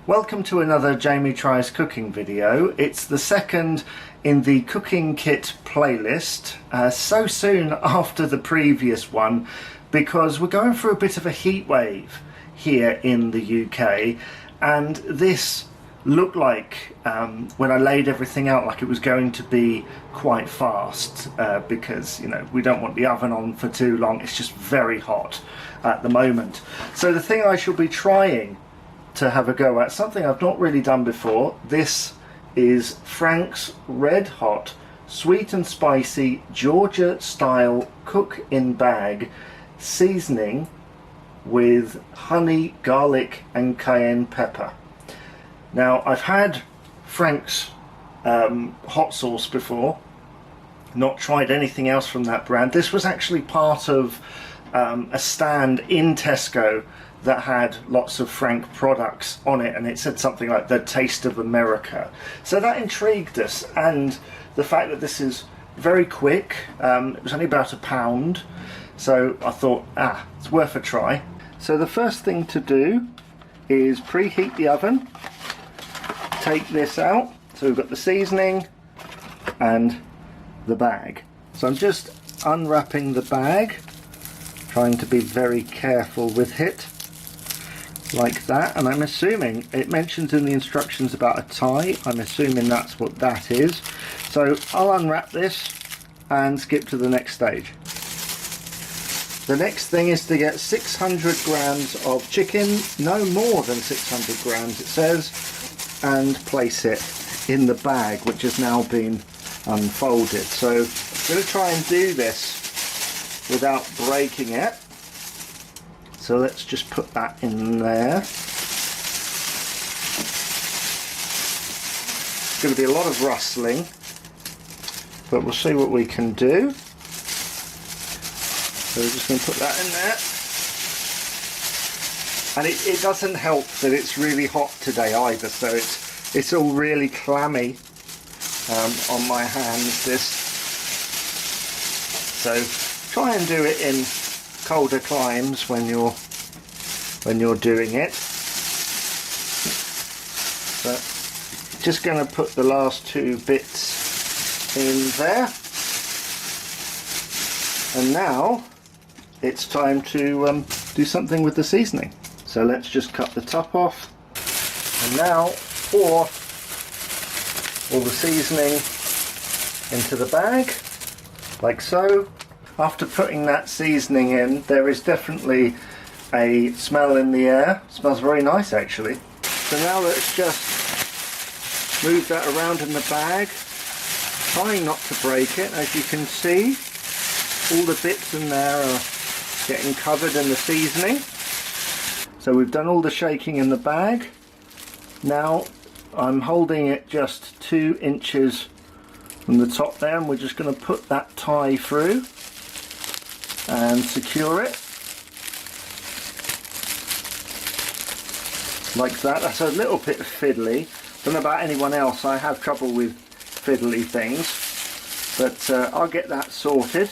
Welcome to another Jamie Tries Cooking video. It's the second in the cooking kit playlist, so soon after the previous one, because we're going through a bit of a heat wave here in the UK, and this looked like, when I laid everything out, like it was going to be quite fast, because, you know, we don't want the oven on for too long. It's just very hot at the moment. So the thing I shall be trying to have a go at, something I've not really done before. This is Frank's RedHot sweet and spicy Georgia style cook in bag seasoning with honey, garlic and cayenne pepper. Now, I've had Frank's hot sauce before, not tried anything else from that brand. This was actually part of a stand in Tesco that had lots of Frank products on it, and it said something like the taste of America. So that intrigued us, and the fact that this is very quick, it was only about £1, so I thought, it's worth a try. So the first thing to do is preheat the oven, take this out, so we've got the seasoning and the bag. So I'm just unwrapping the bag, trying to be very careful with it, like that, and I'm assuming it mentions in the instructions about a tie. I'm assuming that's what that is. So I'll unwrap this and skip to the next stage. The next thing is to get 600 grams of chicken, no more than 600 grams it says, and place it in the bag, which has now been unfolded. So I'm going to try and do this without breaking it. So let's just put that in there. It's going to be a lot of rustling, but we'll see what we can do. So we're just going to put that in there. And it doesn't help that it's really hot today either, so it's all really clammy on my hands, this. So try and do it in colder climes when you're doing it. But just going to put the last two bits in there, and now it's time to do something with the seasoning. So let's just cut the top off, and now pour all the seasoning into the bag like so. After putting that seasoning in, there is definitely a smell in the air. It smells very nice actually. So now let's just move that around in the bag, trying not to break it. As you can see, all the bits in there are getting covered in the seasoning. So we've done all the shaking in the bag. Now I'm holding it just 2 inches from the top there, and we're just going to put that tie through and secure it like that. That's a little bit fiddly. Don't know about anyone else, I have trouble with fiddly things, but I'll get that sorted,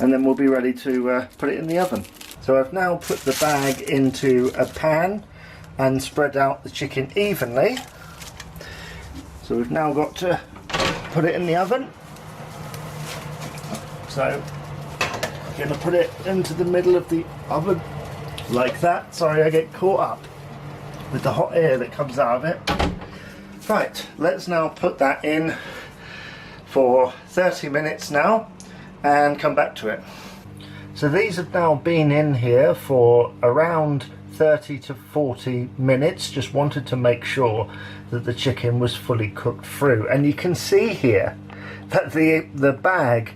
and then we'll be ready to put it in the oven. So I've now put the bag into a pan and spread out the chicken evenly. So we've now got to put it in the oven. So I'm going to put it into the middle of the oven like that. Sorry, I get caught up with the hot air that comes out of it. Right, let's now put that in for 30 minutes now and come back to it. So these have now been in here for around 30 to 40 minutes. Just wanted to make sure that the chicken was fully cooked through, and you can see here that the bag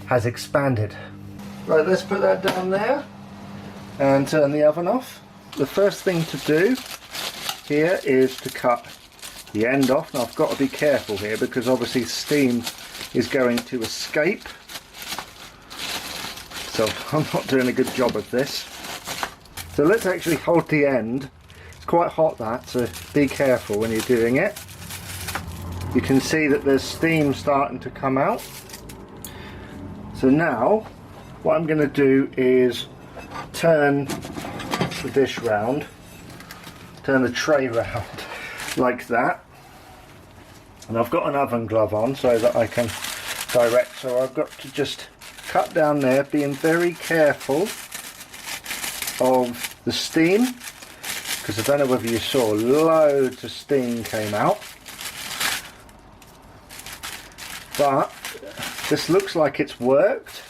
has expanded. Right, let's put that down there and turn the oven off. The first thing to do here is to cut the end off. Now I've got to be careful here because obviously steam is going to escape, so I'm not doing a good job of this. So let's actually hold the end. It's quite hot, that, so be careful when you're doing it. You can see that there's steam starting to come out. So now what I'm going to do is turn the dish round turn the tray around like that. And I've got an oven glove on so that I can direct, so I've got to just cut down there, being very careful of the steam, because I don't know whether you saw, loads of steam came out. But this looks like it's worked.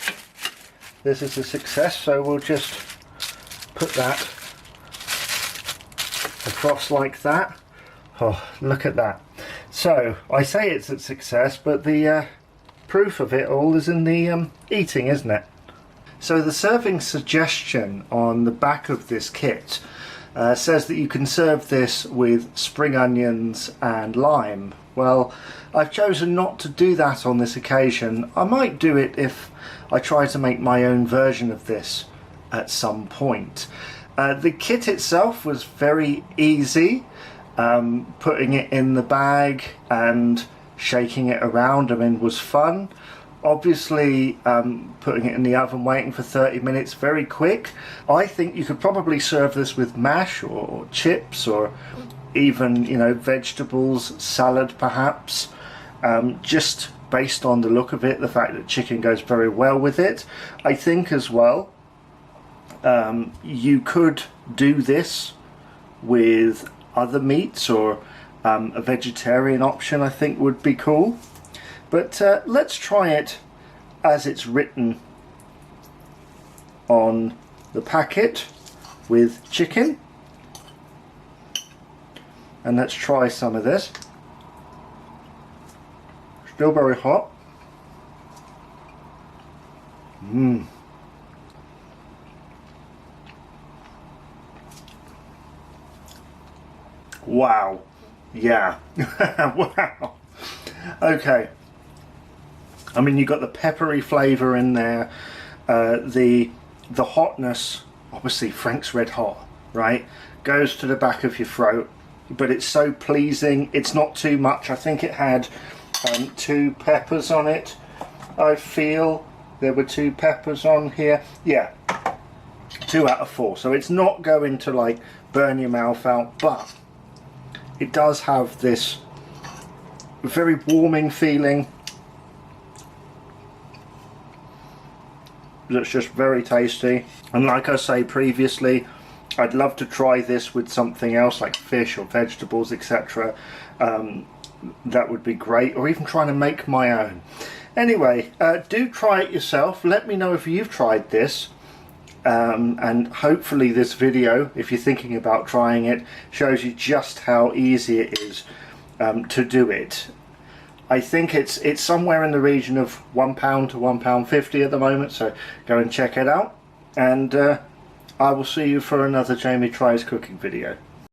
This is a success, so we'll just put that across like that. Oh, look at that. So I say it's a success, but the proof of it all is in the eating, isn't it? So the serving suggestion on the back of this kit says that you can serve this with spring onions and lime. Well, I've chosen not to do that on this occasion. I might do it if I try to make my own version of this at some point. The kit itself was very easy. Putting it in the bag and shaking it around, I mean, was fun. Obviously, putting it in the oven, waiting for 30 minutes, very quick. I think you could probably serve this with mash or chips, or even, you know, vegetables, salad perhaps. Just based on the look of it, the fact that chicken goes very well with it. I think as well, you could do this with other meats, or a vegetarian option I think would be cool. But let's try it as it's written on the packet, with chicken. And let's try some of this. Still very hot. Wow. Yeah. Wow. Okay. I mean, you got the peppery flavour in there, the hotness, obviously Frank's RedHot, right, goes to the back of your throat, but it's so pleasing. It's not too much. I think it had 2 peppers on it. I feel there were 2 peppers on here. Yeah, 2 out of 4. So it's not going to like burn your mouth out, but it does have this very warming feeling that's just very tasty. And like I say previously, I'd love to try this with something else like fish or vegetables, etc. That would be great, or even trying to make my own. Anyway, do try it yourself. Let me know if you've tried this, and hopefully this video, if you're thinking about trying it, shows you just how easy it is to do it. I think it's somewhere in the region of £1 to £1.50 at the moment, so go and check it out, and I will see you for another Jamie Tries Cooking video.